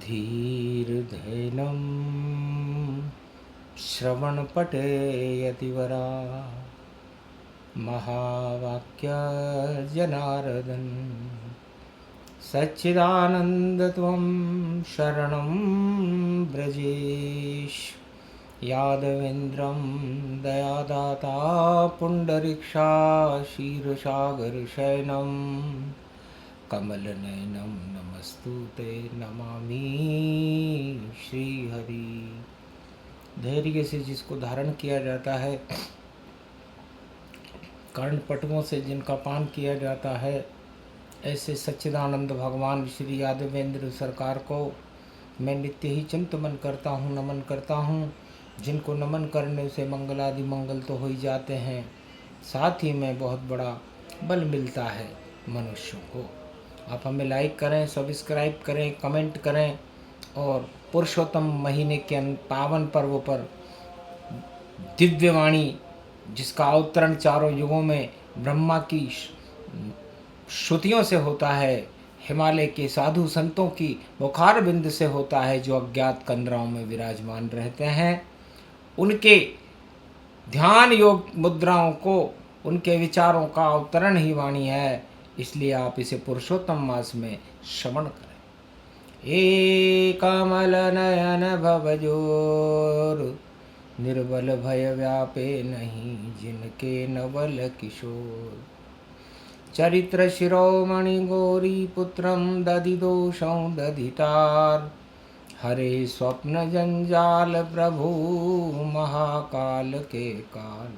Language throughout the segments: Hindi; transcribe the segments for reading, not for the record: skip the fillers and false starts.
धीर्धैनं श्रवणपटे यतिवरा महावाक्यजनार्दन सच्चिदानन्दत्वं शरणं ब्रजेश यादवेन्द्रं दयादाता पुण्डरीक्षा क्षीरसागरशयनं कमलनयनं नमस्तुते नमामि श्रीहरि। धैर्य से जिसको धारण किया जाता है, कर्णपटुओं से जिनका पान किया जाता है, ऐसे सच्चिदानंद भगवान श्री यादवेंद्र सरकार को मैं नित्य ही चिंतन करता हूँ, नमन करता हूँ। जिनको नमन करने से मंगलादि मंगल तो हो ही जाते हैं, साथ ही में बहुत बड़ा बल मिलता है मनुष्यों को। आप हमें लाइक करें, सब्सक्राइब करें, कमेंट करें और पुरुषोत्तम महीने के पावन पर्व पर दिव्यवाणी जिसका अवतरण चारों युगों में ब्रह्मा की श्रुतियों से होता है, हिमालय के साधु संतों की मुखार बिंद से होता है, जो अज्ञात कंदराओं में विराजमान रहते हैं, उनके ध्यान योग मुद्राओं को, उनके विचारों का अवतरण ही वाणी है। इसलिए आप इसे पुरुषोत्तम मास में श्रवण करें। ए कमल नयन भवजोर निर्बल भय व्यापे नहीं, जिनके नवल किशोर चरित्र शिरोमणि गौरी पुत्रम दधिदोषं दधितार हरे स्वप्न जंजाल प्रभु महाकाल के काल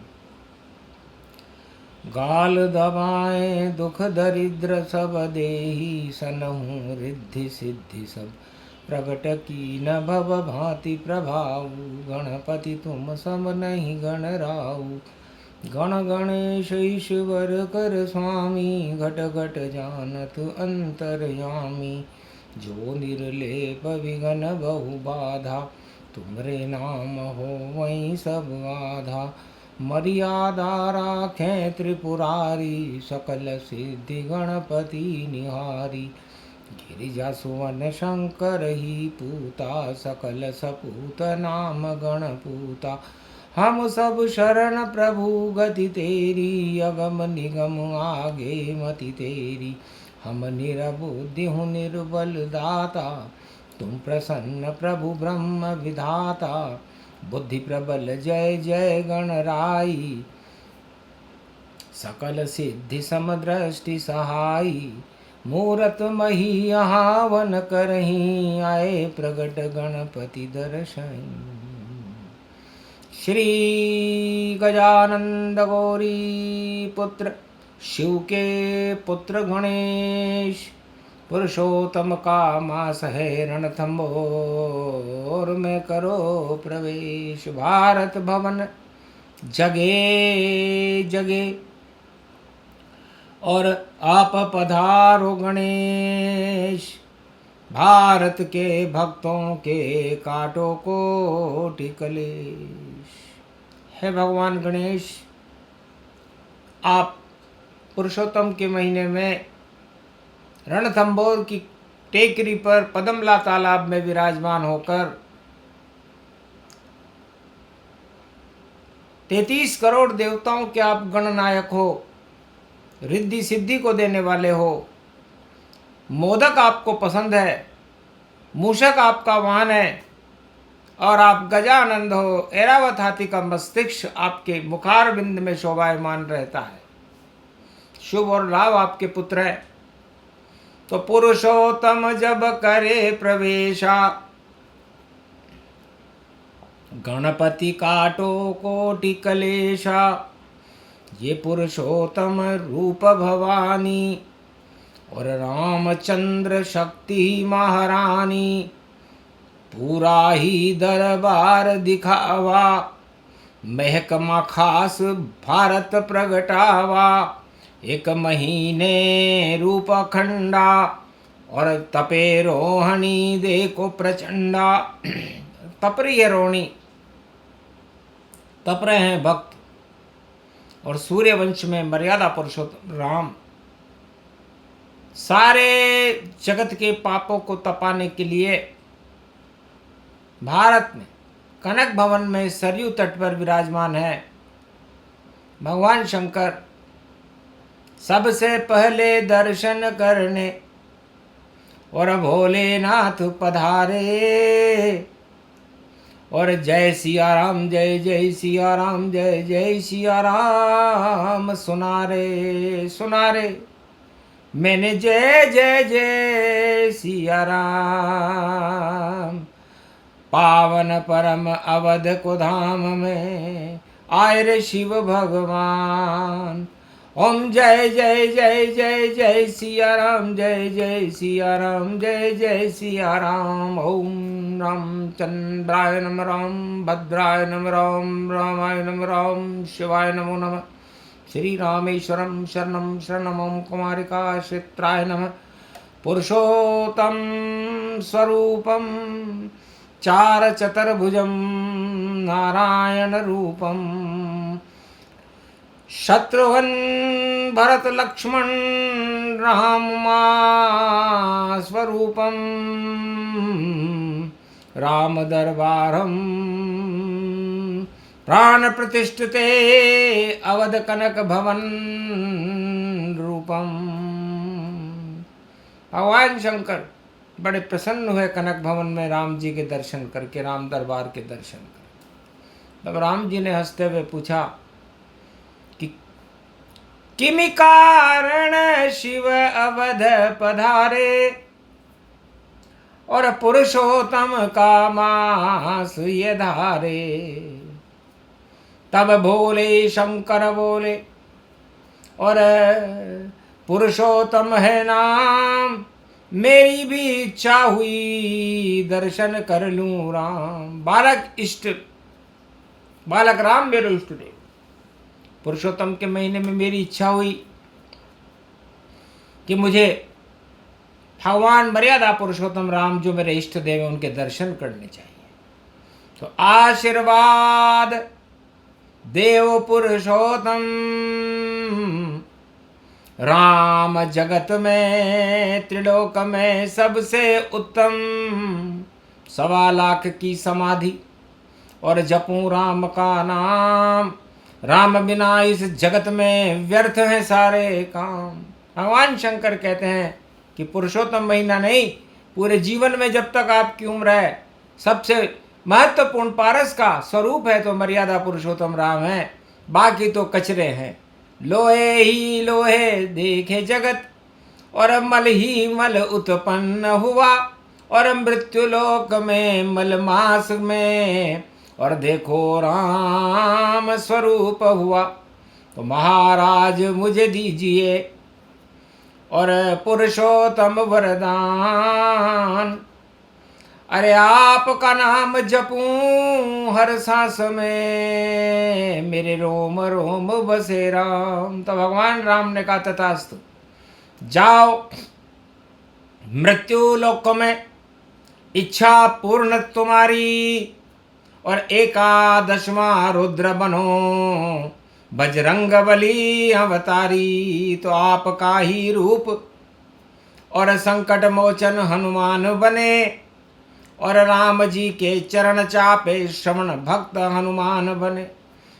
गाल दबाए दुख दरिद्र सब देही सनहु रिद्धि सिद्धि सब प्रगट की न भव भांति प्रभाव गणपति तुम सम नहीं गण राउ गण गणेश ईश्वर कर स्वामी घट घट जानत अंतर्यामी जो निर्लेप विघन बहु बाधा तुमरे नाम हो वहीं सब आधा मर्यादा राखें त्रिपुरारी सकल सिद्धि गणपति निहारी गिरिजा सुवन शंकर ही पूता सकल सपूत नाम गणपूता हम सब शरण प्रभु गति तेरी अगम निगम आगे मति तेरी हम निरबुद्धि हूँ निर्बल दाता तुम प्रसन्न प्रभु ब्रह्म विधाता बुद्धि प्रबल जय जय गणराई सकल सिद्धि समदृष्टि सहाई मूरत मही यहाँ वन करही आए प्रगट गणपति दर्शन श्री गजानंद गौरी पुत्र शिव के पुत्र गणेश पुरुषोत्तम का मास है रणथंभोर में करो प्रवेश भारत भवन जगे जगे और आप पधारो गणेश भारत के भक्तों के काटो कोटि कलेश। हे भगवान गणेश, आप पुरुषोत्तम के महीने में रणथंभौर की टेकरी पर पद्मला तालाब में विराजमान होकर 33 करोड़ देवताओं के आप गणनायक हो, रिद्धि सिद्धि को देने वाले हो। मोदक आपको पसंद है, मूषक आपका वाहन है और आप गजानंद हो। ऐरावत हाथी का मस्तिष्क आपके मुखार बिंद में शोभायमान रहता है। शुभ और लाभ आपके पुत्र है। तो पुरुषोत्तम जब करे प्रवेशा गणपति काटो कोटि कलेशा। ये पुरुषोत्तम रूप भवानी और रामचंद्र शक्ति महारानी पूरा ही दरबार दिखावा महकमा खास भारत प्रगटावा। एक महीने रूप खंडा और तपे रोहिणी देखो प्रचंडा। तप रही है रोहिणी, तप रहे हैं भक्त। और सूर्य वंश में मर्यादा पुरुषोत्तम राम सारे जगत के पापों को तपाने के लिए भारत में कनक भवन में सरयू तट पर विराजमान है भगवान शंकर। सबसे पहले दर्शन करने और भोलेनाथ पधारे और जय सिया राम जय जय सिया राम जय जय सिया राम सुनारे सुनारे। मैंने जय जय जय सिया राम। पावन परम अवध को धाम में आए रे शिव भगवान। ओम जय जय जय जय जय सिया राम जय जय सिया राम जय जय सिया राम। ओम रामचंद्राय नमः राम भद्राय नमः राम रामाय नमः राम शिवाय नमो नमः। श्री रामेश्वरम शरणम शरणम। ओम कुमारिकाक्षेत्राय नमः। पुरुषोत्तम स्वरूपम चार चतुर्भुजम नारायण रूपम। शत्रुघ्न भरत लक्ष्मण राम स्वरूपम। राम दरबारम प्राण प्रतिष्ठिते अवध कनक भवन रूपम। भगवान शंकर बड़े प्रसन्न हुए कनक भवन में राम जी के दर्शन करके, राम दरबार के दर्शन कर। तब राम जी ने हंसते हुए पूछा कि किमि कारण शिव अवध पधारे और पुरुषोत्तम का मास ये धारे। तब भोले शंकर बोले और पुरुषोत्तम है नाम, मेरी भी इच्छा हुई दर्शन कर लूं राम। बालक राम मेरे इष्ट देव। पुरुषोत्तम के महीने में मेरी इच्छा हुई कि मुझे भगवान मर्यादा पुरुषोत्तम राम जो मेरे इष्ट देव हैं उनके दर्शन करने चाहिए। तो आशीर्वाद देव पुरुषोत्तम राम जगत में त्रिलोक में सबसे उत्तम। 1.25 लाख की समाधि और जपूं राम का नाम। राम बिना इस जगत में व्यर्थ हैं सारे काम। भगवान शंकर कहते हैं कि पुरुषोत्तम महीना नहीं, पूरे जीवन में जब तक आपकी उम्र है सबसे महत्वपूर्ण पारस का स्वरूप है तो मर्यादा पुरुषोत्तम राम है, बाकी तो कचरे हैं। लोहे ही लोहे देखे जगत और मल ही मल उत्पन्न हुआ और मृत्यु लोक में मल मास में और देखो राम स्वरूप हुआ। तो महाराज मुझे दीजिए और पुरुषोत्तम वरदान। अरे आपका नाम जपूं हर सांस में मेरे रोम रोम बसे राम। तो भगवान राम ने कहा तथास्तु, जाओ मृत्यु लोक में इच्छा पूर्ण तुम्हारी और 11वां रुद्र बनो बजरंग बली अवतारी। तो आपका ही रूप और संकट मोचन हनुमान बने और राम जी के चरण चापे श्रवण भक्त हनुमान बने।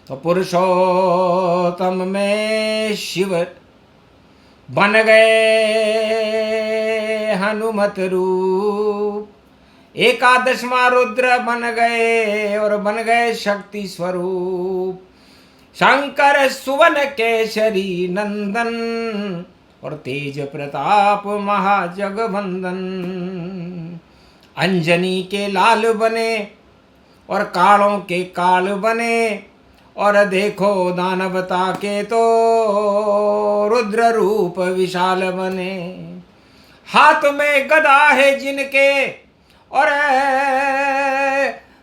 तो पुरुषोत्तम में शिव बन गए हनुमत रूप। 11वां रुद्र बन गए और बन गए शक्ति स्वरूप। शंकर सुवन केशरी नंदन और तेज प्रताप महाजगवंदन। अंजनी के लाल बने और कालों के काल बने और देखो दानवता के तो रुद्र रूप विशाल बने। हाथ में गदा है जिनके और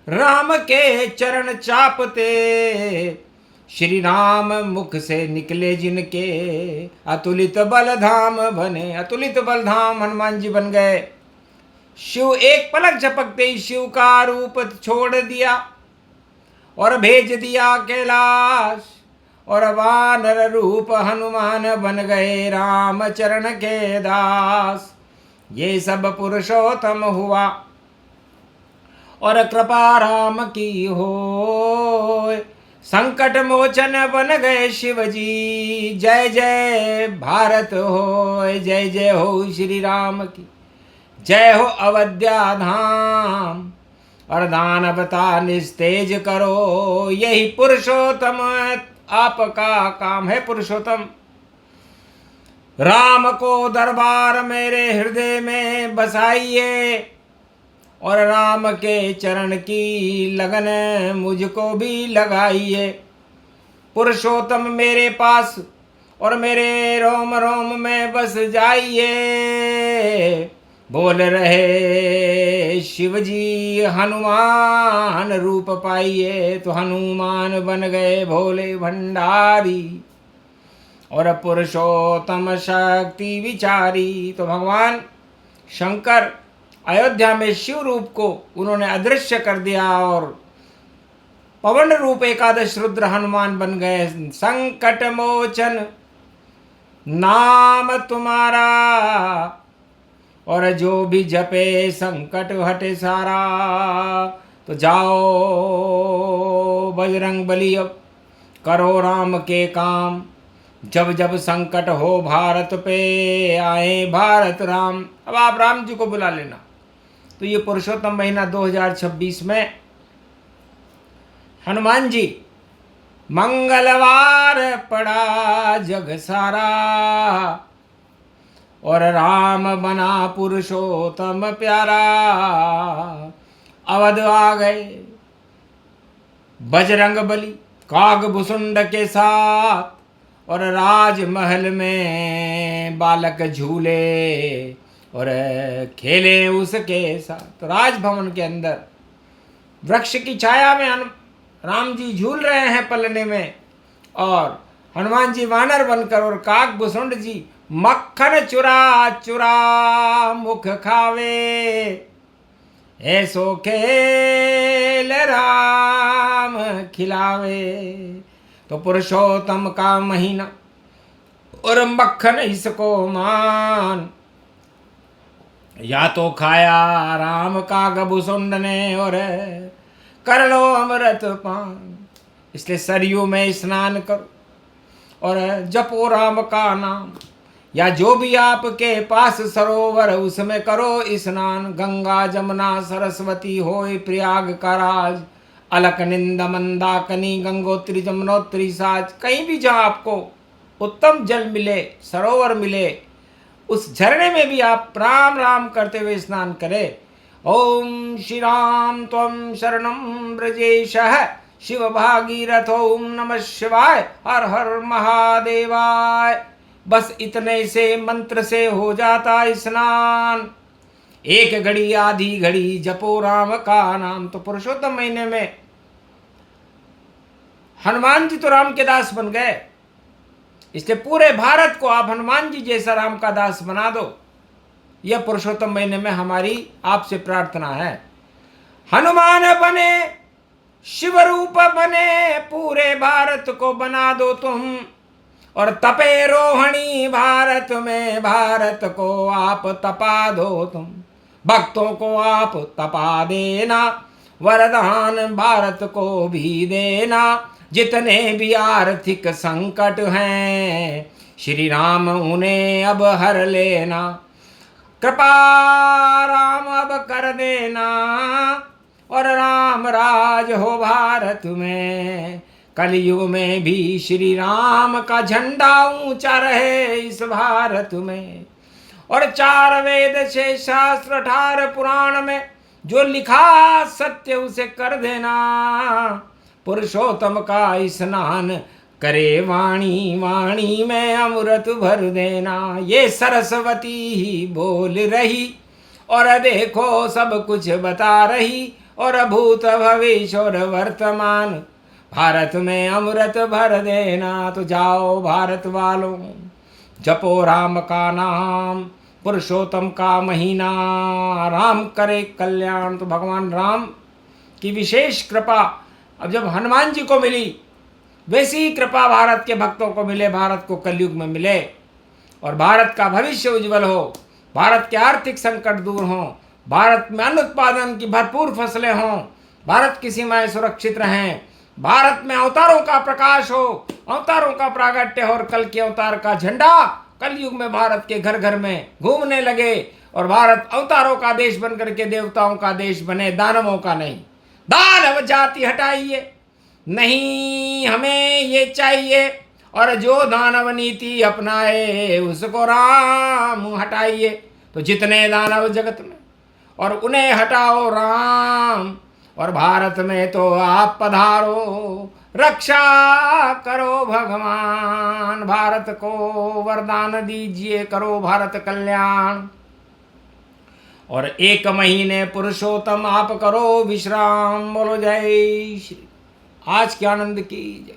राम के चरण चापते। श्री राम मुख से निकले जिनके अतुलित बलधाम बने। अतुलित बलधाम हनुमान जी बन गए। शिव एक पलक झपकते ही शिव का रूप छोड़ दिया और भेज दिया कैलाश और वानर रूप हनुमान बन गए राम चरण के दास। ये सब पुरुषोत्तम हुआ और कृपा राम की हो। संकट मोचन बन गए शिव जी, जय जय भारत हो, जय जय हो श्री राम की, जय हो अवध्या धाम। और दानवता निस्तेज करो, यही पुरुषोत्तम आपका काम है। पुरुषोत्तम राम को दरबार मेरे हृदय में बसाइए, और राम के चरण की लगन मुझको भी लगाइए। पुरुषोत्तम मेरे पास और मेरे रोम रोम में बस जाइए। बोल रहे शिव जी हनुमान रूप पाइए, तो हनुमान बन गए भोले भंडारी, और पुरुषोत्तम शक्ति विचारी। तो भगवान शंकर अयोध्या में शिव रूप को उन्होंने अदृश्य कर दिया, और पवन रूप एकादश रुद्र हनुमान बन गए। संकट मोचन नाम तुम्हारा, और जो भी जपे संकट हटे सारा। तो जाओ बजरंग बली, अब करो राम के काम। जब जब संकट हो भारत पे, आए भारत राम। अब आप राम जी को बुला लेना। तो ये पुरुषोत्तम महीना 2026 में हनुमान जी मंगलवार पड़ा जग सारा, और राम बना पुरुषोत्तम प्यारा। अवध आ गए बजरंग बली कागभुसुंड के साथ, और राजमहल में बालक झूले और खेले उसके साथ। तो राजभवन के अंदर वृक्ष की छाया में राम जी झूल रहे हैं पलने में, और हनुमान जी वानर बनकर और कागभुसुंड जी मक्खन चुरा चुरा मुख खावे। ऐसो खेल राम खिलावे। तो पुरुषोत्तम का महीना और मक्खन इसको मान, या तो खाया राम का कागभुसुंड ने, और कर लो अमृत पान। इसलिए सरयू में स्नान करो और जपो राम का नाम, या जो भी आपके पास सरोवर उसमें करो स्नान। गंगा जमुना सरस्वती होए प्रयाग का राज, अलकनिंद मंदाकिनी गंगोत्री जमुनोत्री साज। कहीं भी जहाँ आपको उत्तम जल मिले, सरोवर मिले, उस झरने में भी आप राम राम करते हुए स्नान करें। ओम श्री राम त्वं शरणं ब्रजेशः शिव भागीरथ। ओम नमः शिवाय, हर हर महादेवाय। बस इतने से मंत्र से हो जाता स्नान। एक घड़ी आधी घड़ी जपो राम का नाम। तो पुरुषोत्तम महीने में हनुमान जी तो राम के दास बन गए, इसलिए पूरे भारत को आप हनुमान जी जैसा राम का दास बना दो। यह पुरुषोत्तम महीने में हमारी आपसे प्रार्थना है। हनुमान बने, शिव रूप बने, पूरे भारत को बना दो तुम। और तपे रोहिणी भारत में, भारत को आप तपा दो तुम। भक्तों को आप तपा देना, वरदान भारत को भी देना। जितने भी आर्थिक संकट हैं, श्री राम उन्हें अब हर लेना। कृपा राम अब कर देना, और राम राज हो भारत में। कलयुग में भी श्री राम का झंडा ऊंचा रहे इस भारत में। और 4 वेद 6 शास्त्र 18 पुराण में जो लिखा सत्य उसे कर देना। पुरुषोत्तम का स्नान करे वाणी, वाणी में अमृत भर देना। ये सरस्वती ही बोल रही, और देखो सब कुछ बता रही। और भूत भविष्य और वर्तमान, भारत में अमृत भर देना। तो जाओ भारत वालों, जपो राम का नाम। पुरुषोत्तम का महीना, राम करे कल्याण। तो भगवान राम की विशेष कृपा अब जब हनुमान जी को मिली, वैसी ही कृपा भारत के भक्तों को मिले, भारत को कलयुग में मिले, और भारत का भविष्य उज्जवल हो, भारत के आर्थिक संकट दूर हों, भारत में अन्न उत्पादन की भरपूर फसलें हों, भारत की सीमाएं सुरक्षित रहें, भारत में अवतारों का प्रकाश हो, अवतारों का प्रागट्य हो और कल के अवतार का झंडा कलयुग में भारत के घर घर में घूमने लगे और भारत अवतारों का देश बनकर के देवताओं का देश बने, दानवों का नहीं। दानव जाति हटाइए, नहीं हमें ये चाहिए, और जो दानव नीति अपनाए उसको राम हटाइए। तो जितने दानव जगत में और उन्हें हटाओ राम, और भारत में तो आप पधारो, रक्षा करो भगवान, भारत को वरदान दीजिए, करो भारत कल्याण। और 1 महीने पुरुषोत्तम आप करो विश्राम। बोलो जय श्री। आज के आनंद की जय।